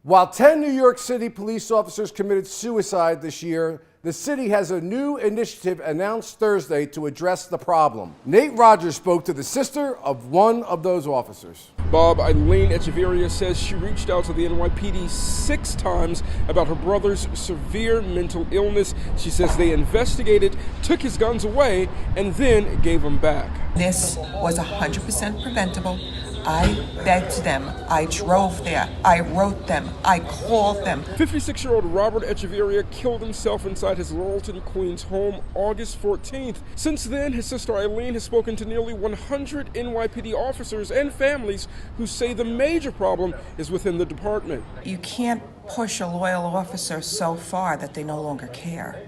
While 10 New York City police officers committed suicide this year, the city has a new initiative announced Thursday to address the problem. Nate Rogers spoke to the sister of one of those officers. Bob, Eileen Echeverria says she reached out to the NYPD 6 times about her brother's severe mental illness. She says they investigated, took his guns away, and then gave them back. This was 100% preventable. I begged them, I drove there, I wrote them, I called them. 56-year-old Robert Echeverria killed himself inside his Loughlin, Queens home August 14th. Since then, his sister Eileen has spoken to nearly 100 NYPD officers and families who say the major problem is within the department. You can't push a loyal officer so far that they no longer care.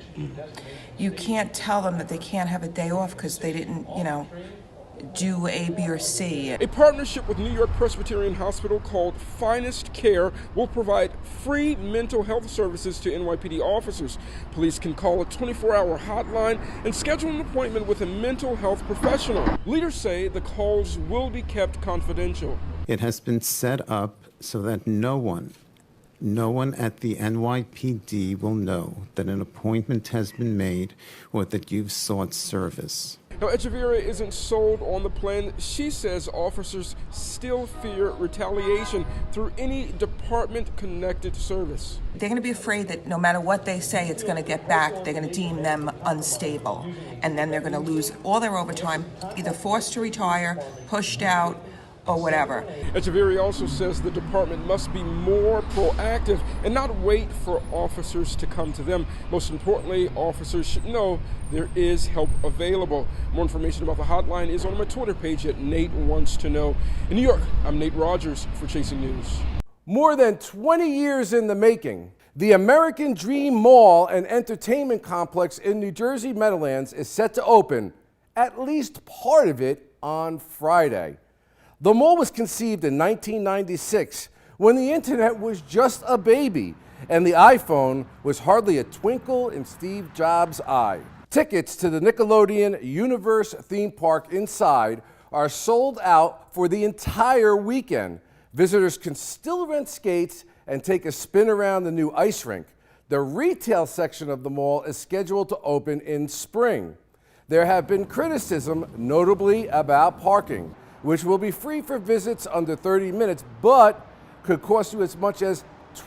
You can't tell them that they can't have a day off because they didn't, do A, B, or C. A partnership with New York Presbyterian Hospital called Finest Care will provide free mental health services to NYPD officers. Police can call a 24-hour hotline and schedule an appointment with a mental health professional. Leaders say the calls will be kept confidential. It has been set up so that no one at the NYPD will know that an appointment has been made or that you've sought service. Now, Echeverria isn't sold on the plan. She says officers still fear retaliation through any department-connected service. They're going to be afraid that no matter what they say, it's going to get back. They're going to deem them unstable. And then they're going to lose all their overtime, either forced to retire, pushed out, or whatever. Echeverria also says the department must be more proactive and not wait for officers to come to them. Most importantly, officers should know there is help available. More information about the hotline is on my Twitter page at Nate Wants to Know. In New York, I'm Nate Rogers for Chasing News. More than 20 years in the making, the American Dream Mall and Entertainment Complex in New Jersey Meadowlands is set to open, at least part of it, on Friday. The mall was conceived in 1996 when the internet was just a baby and the iPhone was hardly a twinkle in Steve Jobs' eye. Tickets to the Nickelodeon Universe theme park inside are sold out for the entire weekend. Visitors can still rent skates and take a spin around the new ice rink. The retail section of the mall is scheduled to open in spring. There have been criticism, notably about parking, which will be free for visits under 30 minutes, but could cost you as much as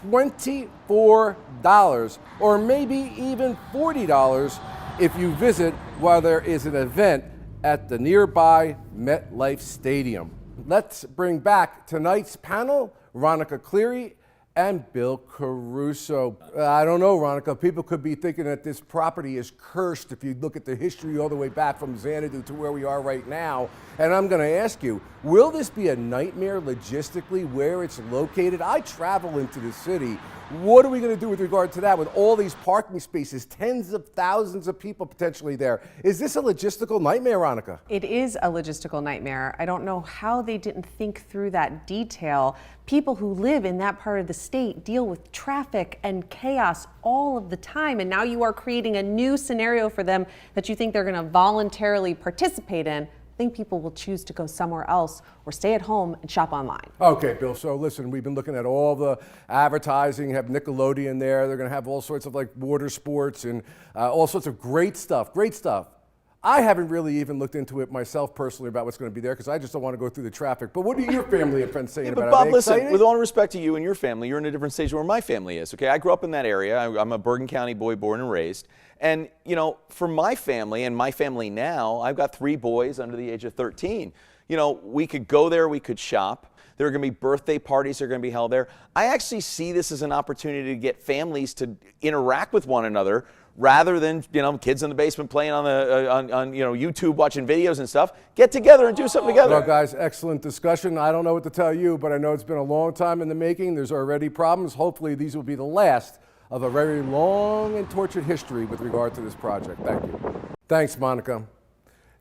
$24 or maybe even $40 if you visit while there is an event at the nearby MetLife Stadium. Let's bring back tonight's panel, Ronica Cleary and Bill Caruso. I don't know, Ronica, people could be thinking that this property is cursed if you look at the history all the way back from Xanadu to where we are right now. And I'm gonna ask you, will this be a nightmare logistically where it's located? I travel into the city. What are we gonna do with regard to that with all these parking spaces, tens of thousands of people potentially there? Is this a logistical nightmare, Ronica? It is a logistical nightmare. I don't know how they didn't think through that detail. People who live in that part of the state deal with traffic and chaos all of the time, and now you are creating a new scenario for them that you think they're going to voluntarily participate in. I think people will choose to go somewhere else or stay at home and shop online. Okay, Bill, so listen, we've been looking at all the advertising, have Nickelodeon there. They're going to have all sorts of like water sports and all sorts of great stuff, I haven't really even looked into it myself personally about what's going to be there because I just don't want to go through the traffic. But what are your family and friends saying about it? Bob, listen, with all respect to you and your family, you're in a different stage where my family is, okay? I grew up in that area. I'm a Bergen County boy, born and raised. And, for my family and my family now, I've got 3 boys under the age of 13. We could go there, we could shop. There are going to be birthday parties that are going to be held there. I actually see this as an opportunity to get families to interact with one another rather than, kids in the basement playing on YouTube watching videos and stuff. Get together and do something together. Well, guys, excellent discussion. I don't know what to tell you, but I know it's been a long time in the making. There's already problems. Hopefully these will be the last of a very long and tortured history with regard to this project. Thank you. Thanks, Monica.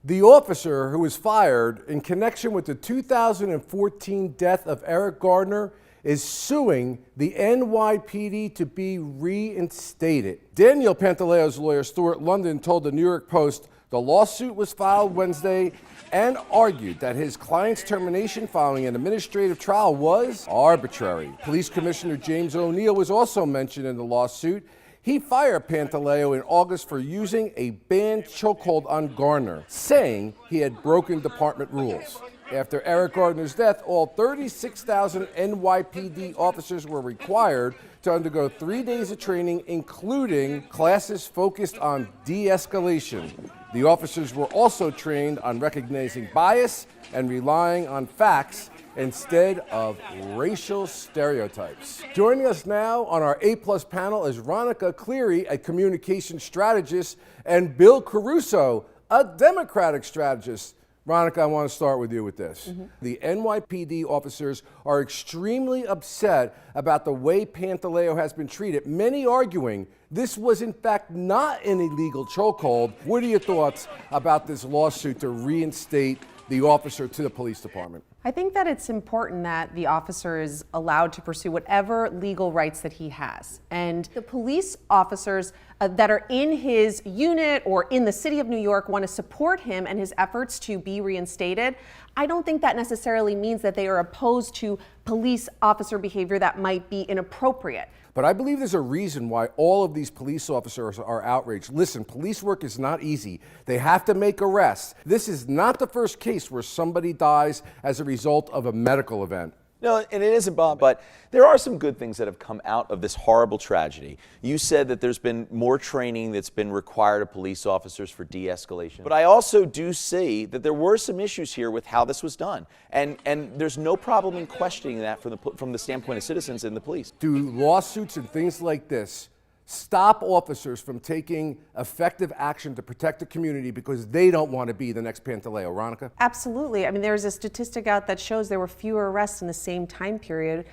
The officer who was fired in connection with the 2014 death of Eric Garner is suing the NYPD to be reinstated. Daniel Pantaleo's lawyer, Stuart London, told the New York Post The lawsuit was filed Wednesday and argued that his client's termination following an administrative trial was arbitrary. Police Commissioner James O'Neill was also mentioned in the lawsuit. He fired Pantaleo in August for using a banned chokehold on Garner, saying he had broken department rules. After Eric Gardner's death, all 36,000 NYPD officers were required to undergo 3 days of training, including classes focused on de-escalation. The officers were also trained on recognizing bias and relying on facts instead of racial stereotypes. Joining us now on our A-plus panel is Ronica Cleary, a communication strategist, and Bill Caruso, a Democratic strategist. Ronica, I want to start with you with this. The NYPD officers are extremely upset about the way Pantaleo has been treated, many arguing this was in fact not an illegal chokehold. What are your thoughts about this lawsuit to reinstate the officer to the police department? I think that it's important that the officer is allowed to pursue whatever legal rights that he has. And the police officers that are in his unit or in the city of New York want to support him and his efforts to be reinstated. I don't think that necessarily means that they are opposed to police officer behavior that might be inappropriate. But I believe there's a reason why all of these police officers are outraged. Listen, police work is not easy. They have to make arrests. This is not the first case where somebody dies as a result of a medical event. No, and it isn't, Bob, but there are some good things that have come out of this horrible tragedy. You said that there's been more training that's been required of police officers for de-escalation. But I also do see that there were some issues here with how this was done. And there's no problem in questioning that from the standpoint of citizens and the police. Do lawsuits and things like this stop officers from taking effective action to protect the community because they don't want to be the next Pantaleo? Ronica? Absolutely. I mean, there's a statistic out that shows there were fewer arrests in the same time period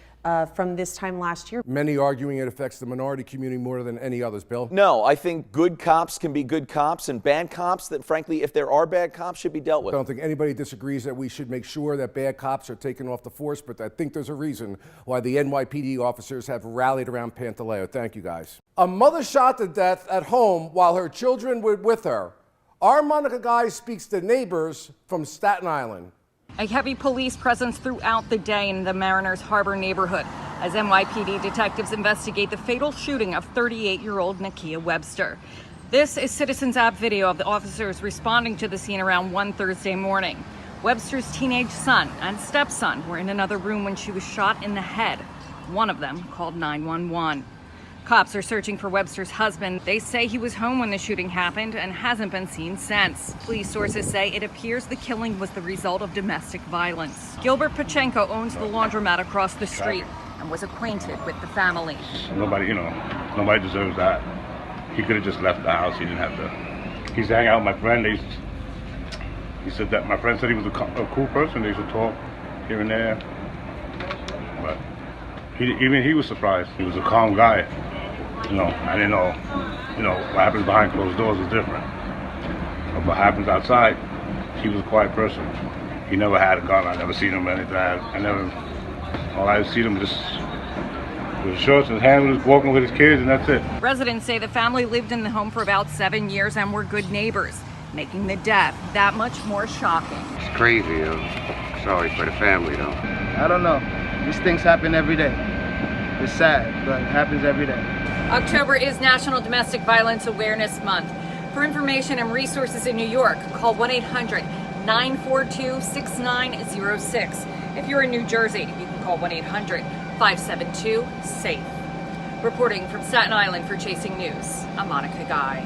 from this time last year. Many arguing it affects the minority community more than any others. Bill? No, I think good cops can be good cops, and bad cops that, frankly, if there are bad cops, should be dealt with. I don't think anybody disagrees that we should make sure that bad cops are taken off the force, but I think there's a reason why the NYPD officers have rallied around Pantaleo. Thank you, guys. A mother shot to death at home while her children were with her. Our Monica Guy speaks to neighbors from Staten Island. A heavy police presence throughout the day in the Mariners Harbor neighborhood as NYPD detectives investigate the fatal shooting of 38-year-old Nakia Webster. This is Citizens app video of the officers responding to the scene around 1 Thursday morning. Webster's teenage son and stepson were in another room when she was shot in the head. One of them called 911. Cops are searching for Webster's husband. They say he was home when the shooting happened and hasn't been seen since. Police sources say it appears the killing was the result of domestic violence. Gilbert Pachenko owns the laundromat across the street and was acquainted with the family. Nobody deserves that. He could have just left the house. He didn't have to. He's hanging out with my friend. He said that my friend said he was a cool person. They used to talk here and there. But even he was surprised. He was a calm guy. I didn't know, what happens behind closed doors is different. But what happens outside, he was a quiet person. He never had a gun. I never seen him or anything. All I seen him just with his shorts and his hands, walking with his kids, and that's it. Residents say the family lived in the home for about 7 years and were good neighbors, making the death that much more shocking. It's crazy, Sorry for the family, though. I don't know. These things happen every day. It's sad, but it happens every day. October is National Domestic Violence Awareness Month. For information and resources in New York, call 1-800-942-6906. If you're in New Jersey, you can call 1-800-572-SAFE. Reporting from Staten Island for Chasing News, I'm Monica Guy.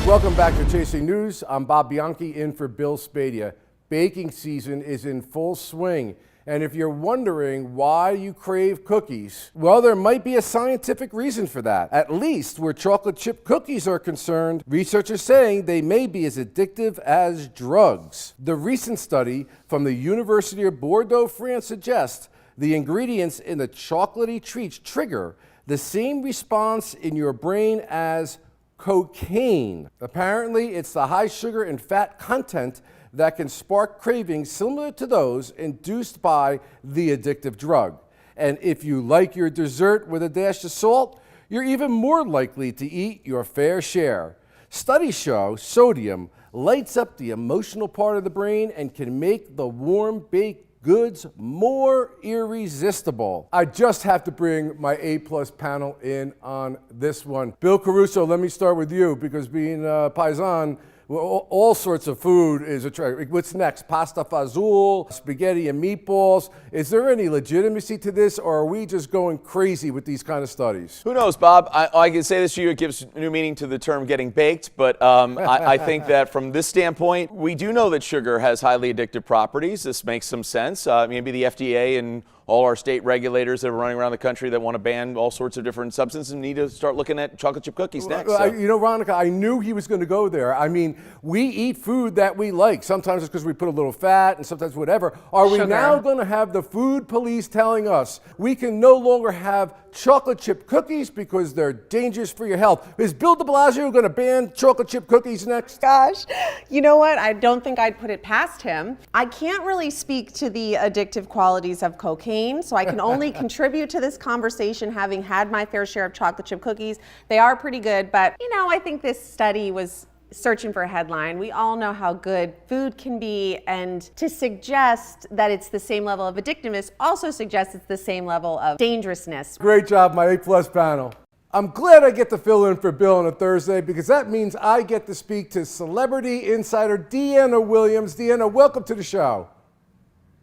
Welcome back to Chasing News. I'm Bob Bianchi in for Bill Spadea. Baking season is in full swing. And if you're wondering why you crave cookies, well, there might be a scientific reason for that. At least where chocolate chip cookies are concerned, researchers saying they may be as addictive as drugs. The recent study from the University of Bordeaux, France, suggests the ingredients in the chocolatey treats trigger the same response in your brain as cocaine. Apparently, it's the high sugar and fat content that can spark cravings similar to those induced by the addictive drug. And if you like your dessert with a dash of salt, you're even more likely to eat your fair share. Studies show sodium lights up the emotional part of the brain and can make the warm baked goods more irresistible. I just have to bring my A-plus panel in on this one. Bill Caruso, let me start with you, because being Paisan, well, all sorts of food is attractive. What's next? Pasta fazool, spaghetti and meatballs. Is there any legitimacy to this, or are we just going crazy with these kind of studies? Who knows, Bob? I can say this to you, it gives new meaning to the term getting baked, but I think that from this standpoint, we do know that sugar has highly addictive properties. This makes some sense. Maybe the FDA and all our state regulators that are running around the country that want to ban all sorts of different substances need to start looking at chocolate chip cookies next. So. You know, Veronica, I knew he was going to go there. I mean, we eat food that we like. Sometimes it's because we put a little fat and sometimes whatever. Are we now going to have the food police telling us we can no longer have chocolate chip cookies because they're dangerous for your health? Is Bill de Blasio going to ban chocolate chip cookies next? Gosh, you know what? I don't think I'd put it past him. I can't really speak to the addictive qualities of cocaine, so I can only contribute to this conversation having had my fair share of chocolate chip cookies. They are pretty good, but you know, I think this study was searching for a headline. We all know how good food can be, and to suggest that it's the same level of addictiveness also suggests it's the same level of dangerousness. Great job, my A-plus panel. I'm glad I get to fill in for Bill on a Thursday, because that means I get to speak to celebrity insider Deanna Williams. Deanna, welcome to the show.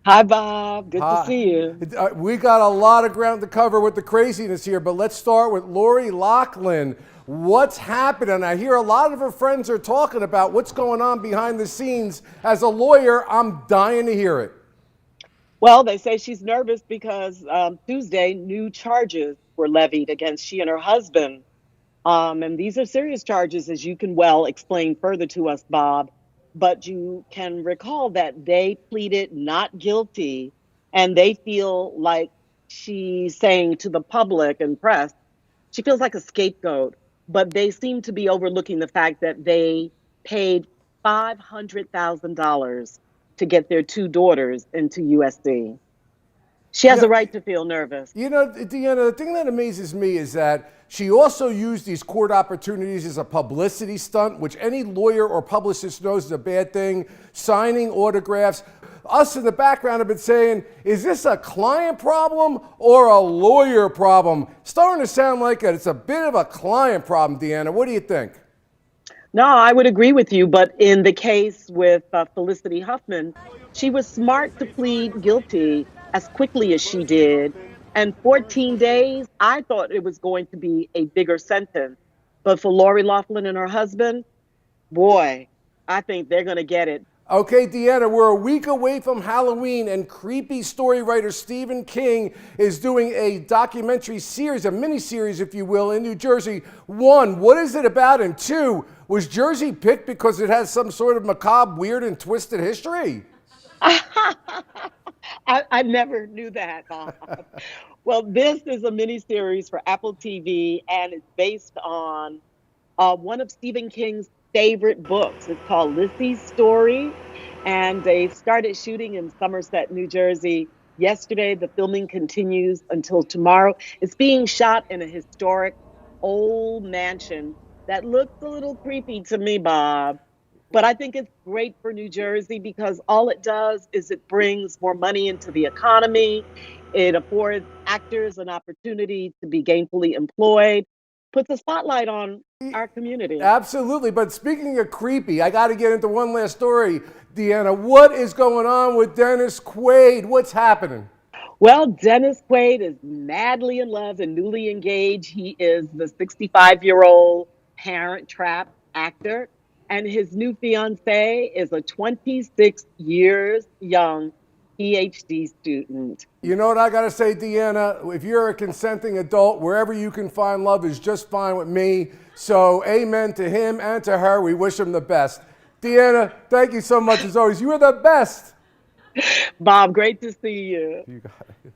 Hi, Bob. Good to see you. We got a lot of ground to cover with the craziness here, but let's start with Lori Loughlin. What's happening? I hear a lot of her friends are talking about what's going on behind the scenes. As a lawyer, I'm dying to hear it. Well, they say she's nervous because Tuesday, new charges were levied against she and her husband. And these are serious charges, as you can well explain further to us, Bob. But you can recall that they pleaded not guilty, and they feel like she's saying to the public and press, she feels like a scapegoat. But they seem to be overlooking the fact that they paid $500,000 to get their two daughters into USC. She has a right to feel nervous. You know, Deanna, the thing that amazes me is that she also used these court opportunities as a publicity stunt, which any lawyer or publicist knows is a bad thing, signing autographs. Us in the background have been saying, is this a client problem or a lawyer problem? Starting to sound like it's a bit of a client problem, Deanna. What do you think? No, I would agree with you, but in the case with Felicity Huffman, she was smart to plead guilty as quickly as she did. And 14 days, I thought it was going to be a bigger sentence. But for Lori Loughlin and her husband, boy, I think they're going to get it. Okay, Deanna, we're a week away from Halloween, and creepy story writer Stephen King is doing a documentary series, a mini-series, if you will, in New Jersey. One, what is it about? And two, was Jersey picked because it has some sort of macabre, weird, and twisted history? I never knew that, Bob. Well, this is a miniseries for Apple TV, and it's based on one of Stephen King's favorite books. It's called Lissy's Story, and they started shooting in Somerset, New Jersey yesterday. The filming continues until tomorrow. It's being shot in a historic old mansion that looks a little creepy to me, Bob. But I think it's great for New Jersey because all it does is it brings more money into the economy. It affords actors an opportunity to be gainfully employed, puts a spotlight on our community. Absolutely. But speaking of creepy, I got to get into one last story, Deanna. What is going on with Dennis Quaid? What's happening? Well, Dennis Quaid is madly in love and newly engaged. He is the 65-year-old Parent Trap actor, and his new fiancée is a 26 years young PhD student. You know what I got to say, Deanna? If you're a consenting adult, wherever you can find love is just fine with me. So amen to him and to her. We wish him the best. Deanna, thank you so much as always. You are the best. Bob, great to see you. You got it.